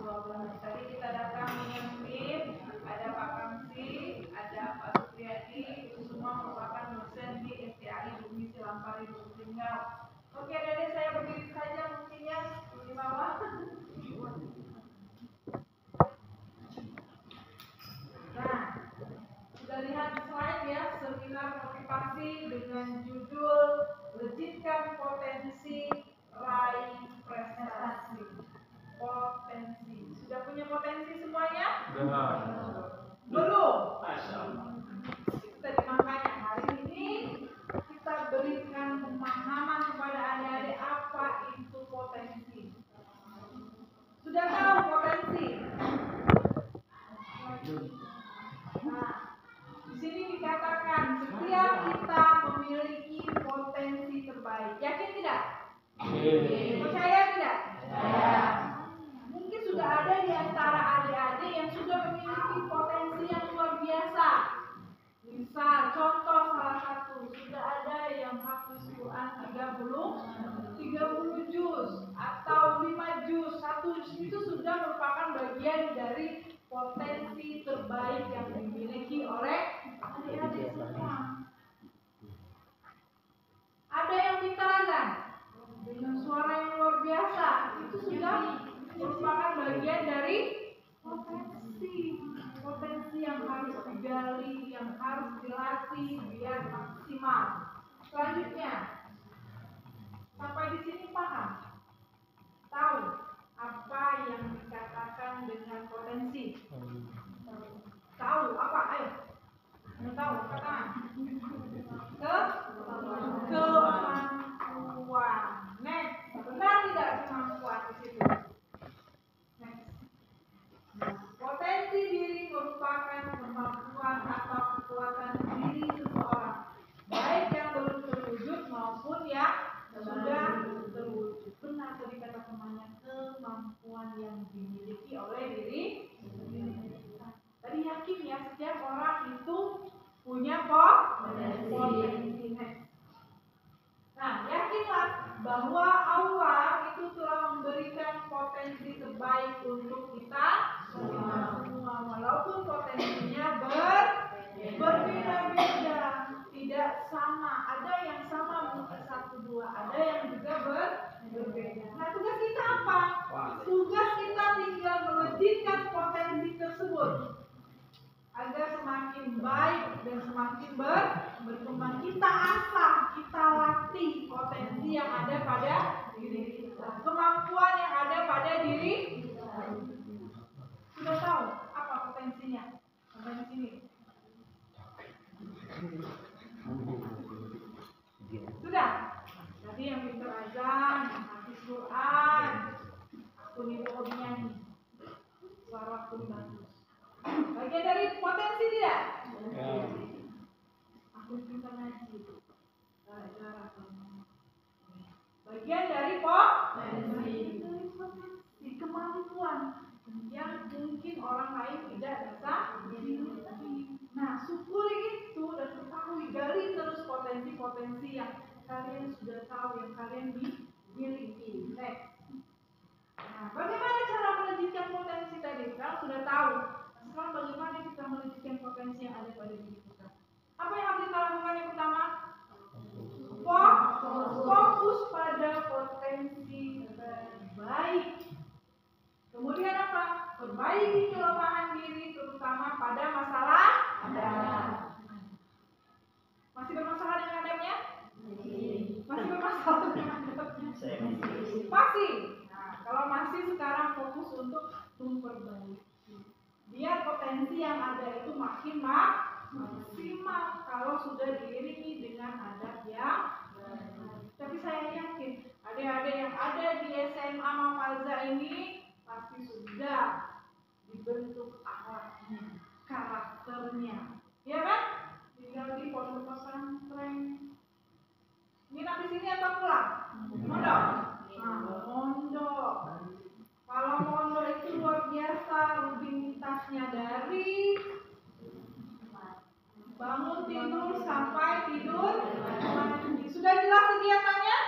Tadi kita datang dengan tim, ada Pak Kamsi, ada Pak Supriyadi, itu semua merupakan dosen di STAI Bumi Silampari Tinggal. Oke, Dede, saya berdiri saja mungkinnya di bawah. Nah, sudah lihat slide ya, seminar motivasi dengan judul Wujudkan Potensi Raih Prestasi. Potensi. Sudah punya potensi semuanya? Belum? Jadi makanya hari ini kita berikan pemahaman kepada adik-adik apa itu potensi. Sudah tahu potensi? Nah, di sini dikatakan setiap kita memiliki potensi terbaik. Yakin tidak? Percaya tidak? Mungkin sudah ada di antara adik-adik yang sudah memiliki potensi yang luar biasa. Misal, contoh salah satu, sudah ada yang hafal Quran 30 juz atau 5 juz. 1 juz itu sudah merupakan bagian dari potensi terbaik yang dimiliki oleh adik-adik semua. Ada yang pintar azan dengan suara yang luar biasa, itu sudah merupakan bagian dari potensi yang harus digali, yang harus dilatih biar maksimal. Selanjutnya, sampai di sini paham? Tahu apa yang dikatakan dengan potensi? Tahu apa? Ayo, tahu kata? Kemampuan. Next, benar tidak kemampuan di situ? Potensi diri merupakan kemampuan atau kekuatan diri seseorang, baik yang belum terwujud maupun yang sudah terwujud. Benar tadi kata temannya, kemampuan yang dimiliki oleh diri. Tadi yakin ya, setiap orang itu punya potensi. Nah, yakinlah bahwa Allah itu telah memberikan potensi terbaik untuk kita semua, walaupun potensinya berbeda-beda, tidak sama. Ada yang sama mungkin 1-2, ada yang juga berbeda. Nah, tugas kita apa? Tugas kita tinggal melejitkan potensi tersebut agar semakin baik dan semakin berkembang. Kita asah, kita latih potensi yang ada pada diri kita, kemampuan yang ada pada diri kita. Sudah tahu apa potensinya? Sampai di sini. Sudah? Tadi yang pintar azan, yang habis Quran, akun itu hobinya nih, suara pun bagus. Bagian dari potensi tidak? Aku pintar ngaji. Bagian dari potensi, kemampuan yang mungkin orang lain tidak bisa dimiliki. Nah, syukuri itu dan ketahui, gali terus potensi-potensi yang kalian sudah tahu, yang kalian dimiliki. Next. Nah, bagaimana cara melejitkan potensi tadi? Sekarang sudah tahu. Sekarang bagaimana kita melejitkan potensi yang ada pada diri kita? Apa yang harus kita lakukan yang pertama? Fokus pada potensi terbaik. Kemudian apa? Perbaiki kelemahan diri, terutama pada masalah adab. Masih bermasalah dengan adabnya? Masih bermasalah dengan adabnya? Masih. Nah, kalau masih, sekarang fokus untuk memperbaiki. Biar potensi yang ada itu makin maksimal kalau sudah diiringi dengan adab yang baik. Tapi saya yakin adik-adik yang ada di SMA Mafalza ini pasti sudah dibentuk akhlaknya, karakternya, ya kan? Tinggal di pondok pesantren. Nginap di sini atau pulang? Mondok. Nah, mondok. Kalau mondok itu luar biasa, rutinitasnya dari bangun tidur sampai tidur mandi. Sudah jelas kegiatannya?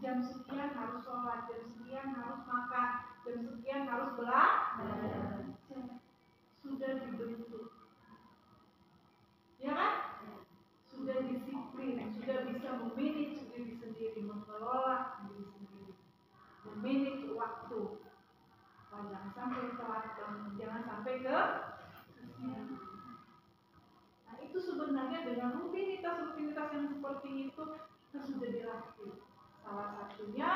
Jam sekian harus sholat, jam sekian harus makan, jam jangan sampai telat, jangan sampai ke kesiangan. Nah, itu sebenarnya dengan rutinitas yang seperti itu sudah dilatih. Salah satunya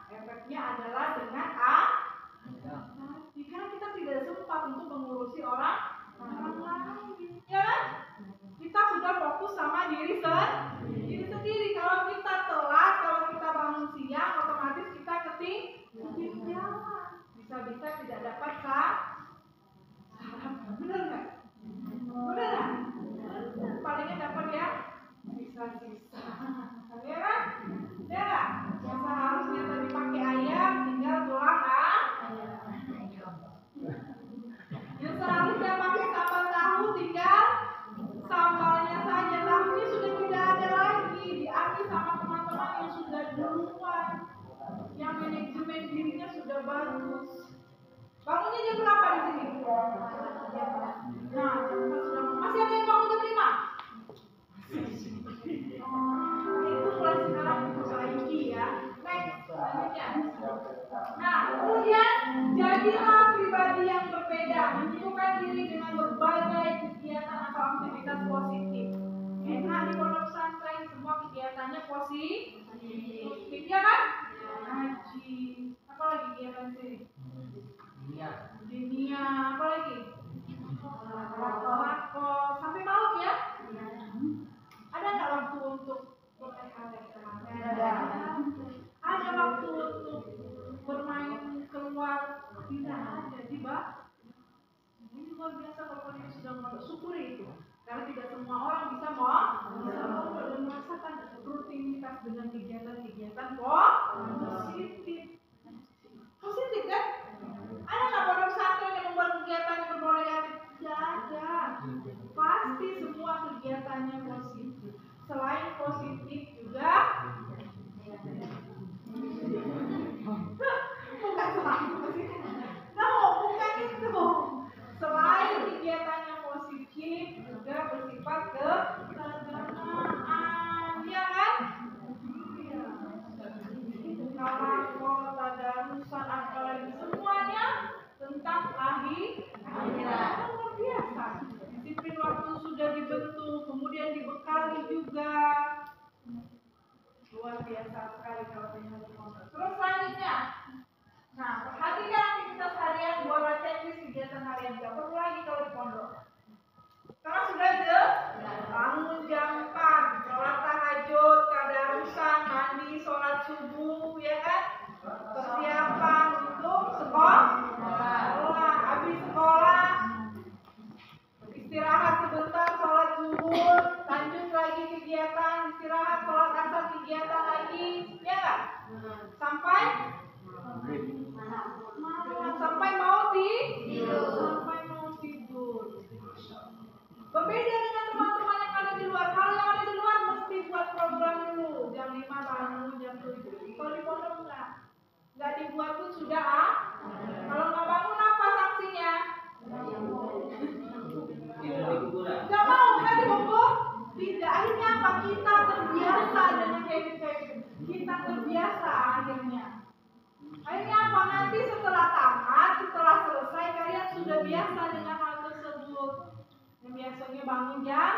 efeknya adalah dengan jika kita tidak sempat untuk mengurusi orang lain, ya, kita sudah fokus sama diri sendiri. Kalau kita telat, kalau kita bangun siang, otomatis kita ketinggalan. Bisa-bisa tidak dapat sarapan. Benar nggak? Benar nggak? Palingnya dapat ya sisa-sisa. Ya kan? Ya, yang seharusnya tadi pakai ayam, tinggal tulang yang seharusnya pakai sambal tahu, tinggal sambalnya saja. Tahunya sudah tidak ada lagi, diambil sama teman-teman yang sudah duluan, yang manajemen dirinya sudah bagus. Bangunnya jam berapa di sini? Nah, sudah masih ada yang bangun jam 5? Itu mulai sekarang diperbaiki ya. Next, selanjutnya. Nah, kemudian jadilah pribadi yang berbeda, menyibukkan diri dengan berbagai kegiatan atau aktivitas positif. Enak di pondok pesantren, semua kegiatannya positif, ya kan? Ngaji, apa lagi kegiatan sini? Dunia, apa lagi? Lako, sampai malam ya? Ada nggak waktu untuk ada waktu untuk bermain keluar? Tidak ada, tiba. Ini luar biasa kalau kalian sudah syukuri itu. Karena tidak semua orang bisa dan merasakan rutinitas dengan kegiatan-kegiatan positif. Positif kan? Ada nggak pondok pesantren yang membuat kegiatan yang berbau negatif? Tidak ada. Pasti semua kegiatannya positif. Selain positif juga bukan itu. Selain kegiatannya positif juga bersifat keagamaan, ya kan? Kalau tadarusan apalagi semuanya tentang akhirat. Luar biasa. Disiplin waktu sudah dibentuk, kemudian dibekali juga. Luar biasa sekali kalau dengan pondok. Terus selanjutnya, nah perhatikan aktivitas harian, buat checklist kegiatan harian. Tidak perlu lagi kalau di pondok. Karena sudah bangun jam 4, sholat tahajud, tadarusan, mandi, sholat subuh, ya kan? Persiapan untuk sekolah. Habis sekolah, istirahat sebentar, sholat zuhur, lanjut lagi kegiatan, istirahat, sholat asar, kegiatan lagi, ya kan? Sampai mau tidur. Berbeda dengan teman-teman yang ada di luar. Kalau yang ada di luar mesti buat program dulu. Jam 5 bangun, jam 7. Kalau di pondok enggak dibuat pun sudah Kalau nggak bangun apa sanksinya? Nggak mau kan dihukum? Tidak. Akhirnya apa? Kita terbiasa dengan habit-habit. Kita terbiasa akhirnya. Akhirnya apa? Nanti setelah tamat, setelah selesai, kalian sudah biasa dengan hal tersebut. Yang biasanya bangun jam,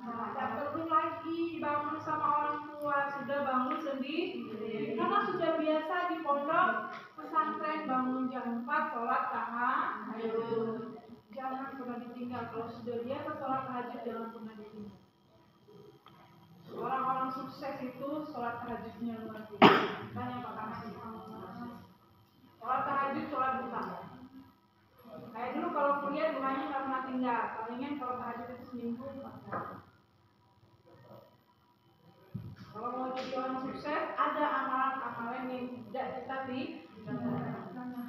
tidak perlu lagi bangun sama orang tua, sudah bangun sendiri. Karena sudah biasa di pondok pesantren bangun jam 4, sholat tahajud. Jangan pernah ditinggal. Kalau sudah biasa sholat tahajud, jangan pernah ditinggal. Orang-orang sukses itu sholat tahajudnya luar biasa. Tanya Pak Kamasi. Sholat tahajud, sholat duha. Kayak dulu kalau kuliah duhanya nggak pernah tinggal. Palingan kalau tahajud itu seminggu 4 kali. Kalau mau jadi orang sukses, ada amalan-amalan yang tidak kita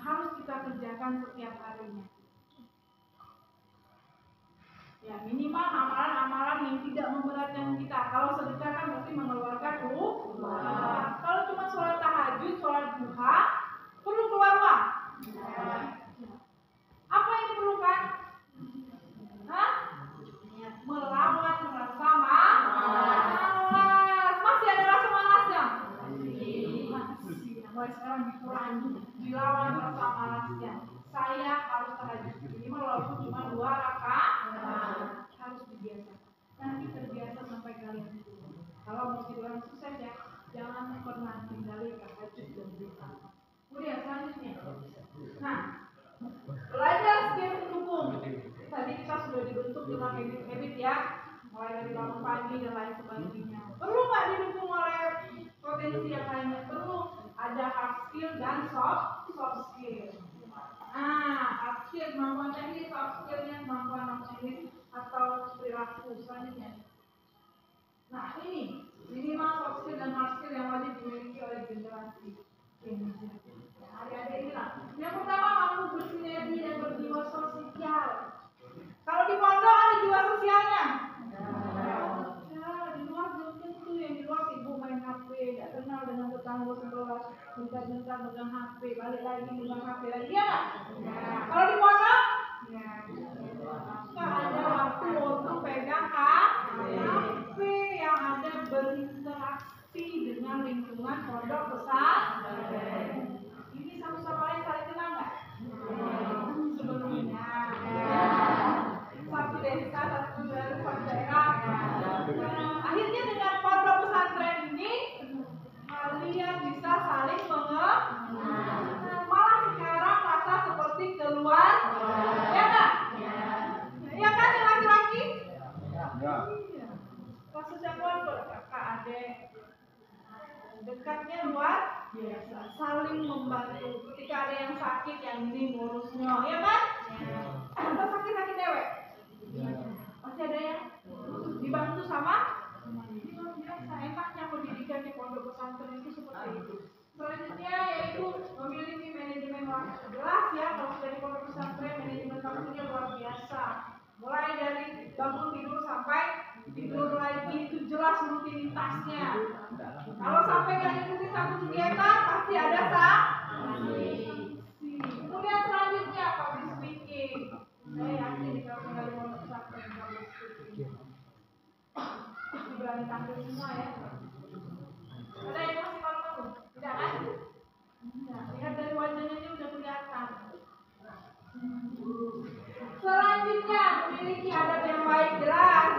harus kita kerjakan setiap harinya. Ya, minimal amalan-amalan yang tidak memberatkan kita. Kalau sedekah kan mesti mengeluarkan uang. Kalau cuma sholat tahajud, sholat duha, perlu keluar uang. Apa yang diperlukan? Melawan rasa malas. Masih ada rasa malasnya? Masih. Mulai sekarang dikurangi. Dilawan rasa malasnya. struktural habit ya, mulai dari bangun pagi dan lain sebagainya. Perlu nggak didukung oleh potensi yang lainnya? Perlu. Ada hard skill dan soft skill. Hard skill kemampuan teknis, soft skillnya kemampuan non teknis atau perilaku selanjutnya. Nah ini minimal soft skill dan hard skill yang wajib dimiliki oleh generasi ini. Adik-adik ini lah. Yang pertama, mampu bersinergi dan berjiwa sosial. Kalau di pondok ada jiwa sosialnya. Ya, di luar belum tentu. Yang di luar sibuk main HP, tidak kenal dengan tetangga sebelah, bentar-bentar pegang HP, balik lagi pegang HP lagi ya. Kalau di pondok, nggak ada waktu untuk pegang HP, yang ada berinteraksi dengan lingkungan pondok pesantren. Ini sama-sama lain saling kenal nggak? Sebelumnya satu desa, satu daerah. Akhirnya dengan pondok pesantren ini kalian bisa saling mengenal. Malah sekarang rasa seperti keluar, ya nggak? Ya kan yang laki-laki? Iya. Kasusnya keluarga, kakak adik, dekatnya luar biasa, saling membantu. Ketika ada yang sakit, yang ini ngurusnya, ya kan? Atau sakit dewek, pasti ada yang dibantu sama. Biasa, enaknya pendidikan di pondok pesantren itu seperti itu. Selanjutnya yaitu memiliki manajemen waktu. Jelas ya, kalau sudah di pondok pesantren manajemen waktunya luar biasa. Mulai dari bangun tidur sampai tidur lagi itu jelas rutinitasnya. Kalau sampai nggak ikuti satu kegiatan pasti ada sanksi. Kemudian selanjutnya public speaking. Saya yakin kalau tinggal di pondok pesantren public speaking pasti berani tampil semua ya. Ada yang masih malu-malu? Tidak kan? Nah, lihat dari wajahnya ini udah kelihatan. Selanjutnya memiliki adab yang baik. Jelas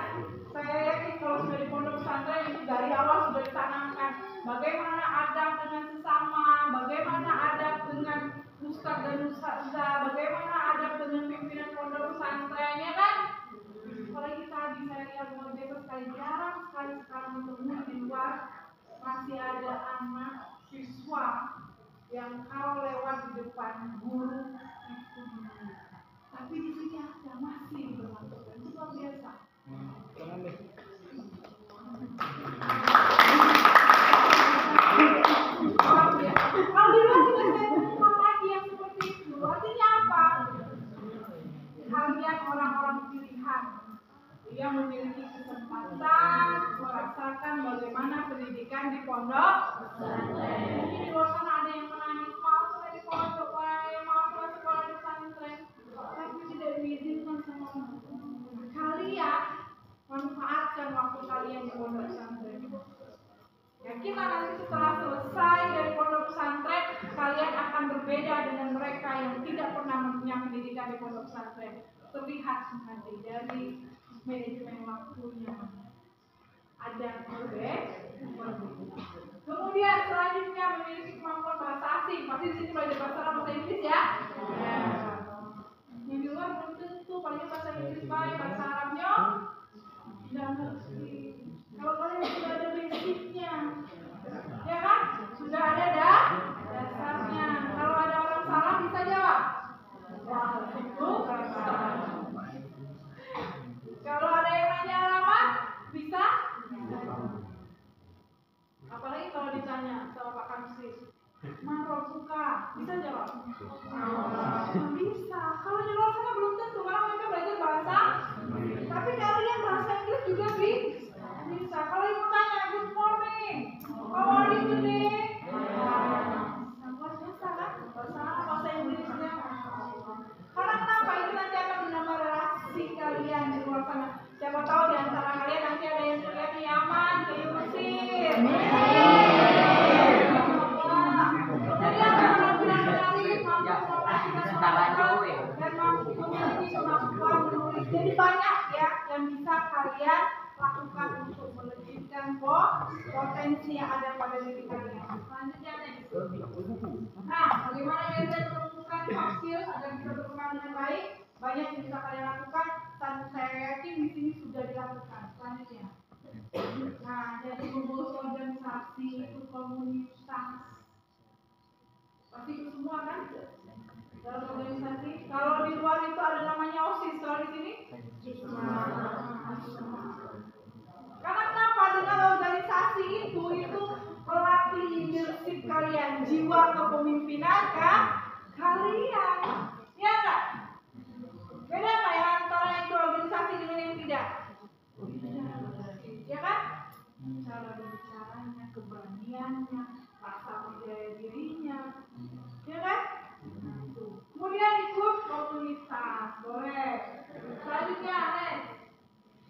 saya yakin kalau sudah di pondok pesantren itu dari awal sudah ditanamkan bagaimana adab dengan sesama, bagaimana adab dengan ustaz dan ustazah, bagaimana adab dengan pimpinan pondok pesantren, ya kan? Apalagi tadi saya lihat luar biasa sekali, jarang sekali sekarang menemui di luar masih ada anak siswa yang kalau lewat di depan guru itu menangis. Tapi di sini ada masih berlangsung, itu luar biasa. Kalau di luar juga saya temukan lagi yang seperti itu. Artinya apa? Kalian orang-orang pilihan yang memiliki kesempatan merasakan bagaimana pendidikan di pondok. Jadi di luar sana ada yang menangis, mau sekolah di pondok, mau sekolah di pesantren, tapi tidak diizinkan sama orang. Kalian manfaatkan waktu kalian di pondok pesantren. Yakinlah nanti setelah selesai dari pondok pesantren, kalian akan berbeda dengan mereka yang tidak pernah mempunyai pendidikan di pondok pesantren. Terlihat nanti dari manajemen waktunya ada berbeda. Kemudian selanjutnya memiliki kemampuan bahasa asing. Pasti di sini belajar bahasa Arab, bahasa Inggris ya. Yang di luar belum tentu, paling bahasa Inggris baik, bahasa Arabnya tidak ngerti. Kalau kalian sudah ada basicnya, ya kan? Sudah ada dasarnya. Kalau ada orang salah bisa jawab. Kalau ada yang nanya alamat, bisa. Apalagi kalau ditanya sama Pak Kamsis, Marok suka, bisa jawab? Bisa. Kalau di luar sana belum tentu, karena mereka belajar bahasa. Tapi kalian bahasa Inggris juga bisa. Kalau ibu tanya, good morning, how are you today? Luar biasa kan? Bahasa Inggrisnya. Karena kenapa? Itu nanti akan menambah relasi kalian di luar sana. Siapa tahu di antara kalian nanti ada yang kuliah di Yaman, ke Mesir. Jadi akan mengenali dan mampu memiliki kemampuan menulis. Jadi banyak ya yang bisa kalian lakukan untuk melejitkan potensi yang ada pada diri kalian. Selanjutnya nah, bagaimana kita menumbuhkan soft skill agar bisa berkembang dengan baik? Banyak yang bisa kalian lakukan. Dan saya yakin di sini sudah dilakukan. Selanjutnya. Nah, jadi pengurus organisasi itu komunitas. Pasti itu semua kan? Dalam organisasi. Kalau di luar itu ada namanya OSIS. Kalau di sini? Karena kenapa? Dengan organisasi itu melatih leadership kalian, jiwa kepemimpinan kan? Kalian. Ya enggak? Beda nggak ya antara itu organisasi dengan yang tidak? Ya kan? Cara berbicaranya, keberaniannya, rasa percaya dirinya, ya kan? Kemudian ikut komunitas, boleh. Selanjutnya, next.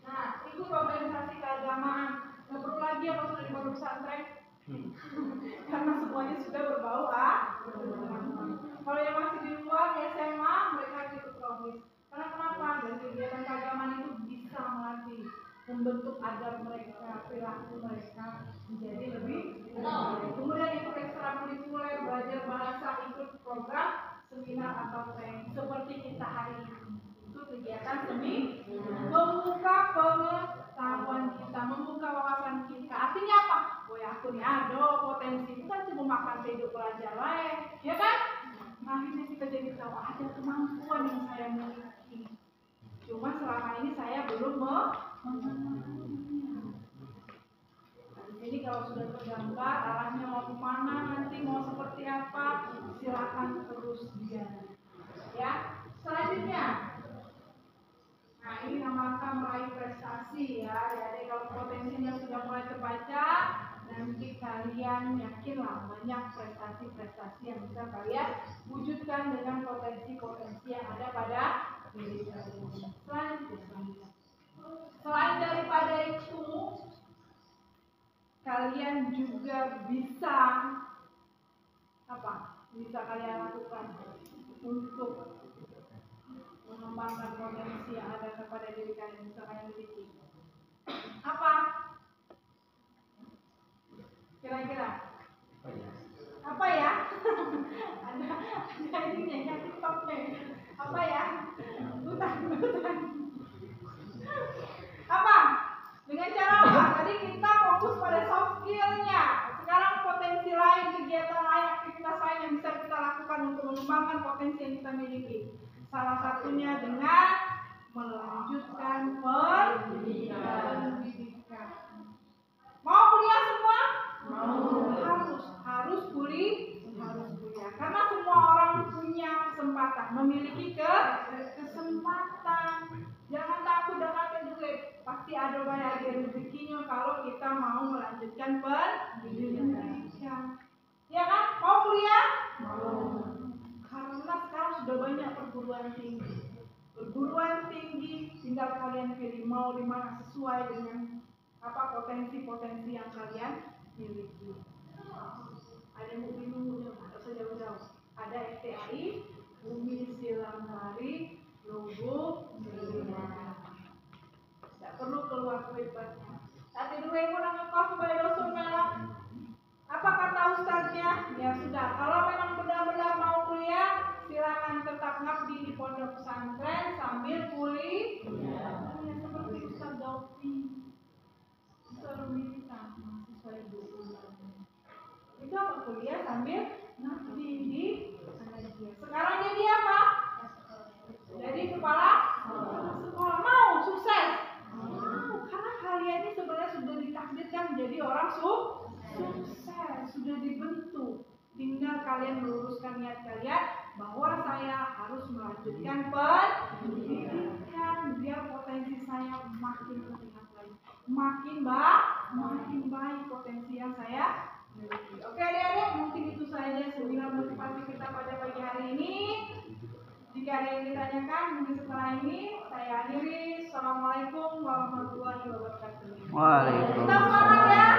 Nah, ikut organisasi keagamaan. Nggak perlu lagi ya kalau sudah di pondok pesantren, karena semuanya sudah berbau Kalau yang masih di luar di SMA, mereka ikut promis. Karena kenapa? Dan kegiatan keagamaan itu bisa melatih, membentuk agar mereka, perilaku mereka menjadi lebih baik. Kemudian ikut ekstrakurikuler, belajar bahasa, ikut program, seminar atau training seperti kita hari ini. Itu kegiatan seni, membuka pengetahuan kita, membuka wawasan kita. Artinya apa? Oh ya, aku nih ada potensi, itu kan cuma makan hidup pelajar lain, ya kan? Akhirnya kita jadi tahu ada kemampuan yang saya miliki. Cuma selama ini saya belum mengenalinya. Jadi kalau sudah tergambar arahnya mau kemana, nanti mau seperti apa, silakan terus digali. Ya, selanjutnya. Nah, ini namanya meraih prestasi ya. Jadi kalau potensinya sudah mulai terbaca, nanti kalian yakinlah banyak prestasi-prestasi yang bisa kalian wujudkan dengan potensi-potensi yang ada pada diri kalian. Selanjutnya. Selain daripada itu, kalian juga bisa apa? Bisa kalian lakukan untuk mengembangkan potensi yang ada kepada diri kalian, bisa kalian miliki. Apa? Kira-kira? Apa ya? ada ininya, TikToknya. Apa ya? Bukan. Apa? Dengan cara apa? Tadi kita fokus pada soft skill-nya. Sekarang potensi lain, kegiatan lain, aktivitas lain yang bisa kita lakukan untuk mengembangkan potensi yang kita miliki. Salah satunya dengan melanjutkan pendidikan. Mau kuliah semua? Mau. Harus kuliah. Karena semua orang punya kesempatan, memiliki kesempatan. Jangan takut dengan duit. Pasti ada banyak rezekinya kalau kita mau melanjutkan pendidikan. Ya kan? Mau kuliah? Mau. Karena sekarang sudah banyak perguruan tinggi, tinggal kalian pilih mau di mana sesuai dengan apa potensi-potensi yang kalian miliki. Ada yang bingung, atau sejauh-jauh. Ada FTI, Bumi Silangari, Lubuk, tidak perlu keluar duit banyak. Tapi dua ibu nak ngekos sebagai dosen malam. Apa kata ustaznya? Ya sudah, kalau memang benar-benar mau kuliah, silakan tetap ngabdi di pondok pesantren sambil kuliah. Ya, seperti Ustaz Daufi, Ustaz Rumi kita, mahasiswa ibu. Itu apa kuliah sambil ngabdi di Sanadia. Sekarang jadi apa? Jadi kepala sekolah. Mau sukses? Mau, karena kalian ini sebenarnya sudah ditakdirkan menjadi orang sukses, sudah dibentuk. Tinggal kalian meluruskan niat kalian bahwa saya harus melanjutkan pendidikan biar potensi saya makin terlihat lagi, makin baik potensi yang saya miliki. Oke adik-adik, mungkin itu saja seminar motivasi kita pada pagi hari ini. Jika ada yang ditanyakan, mungkin setelah ini saya akhiri. Assalamualaikum warahmatullahi wabarakatuh. Waalaikumsalam. Kita semangat ya.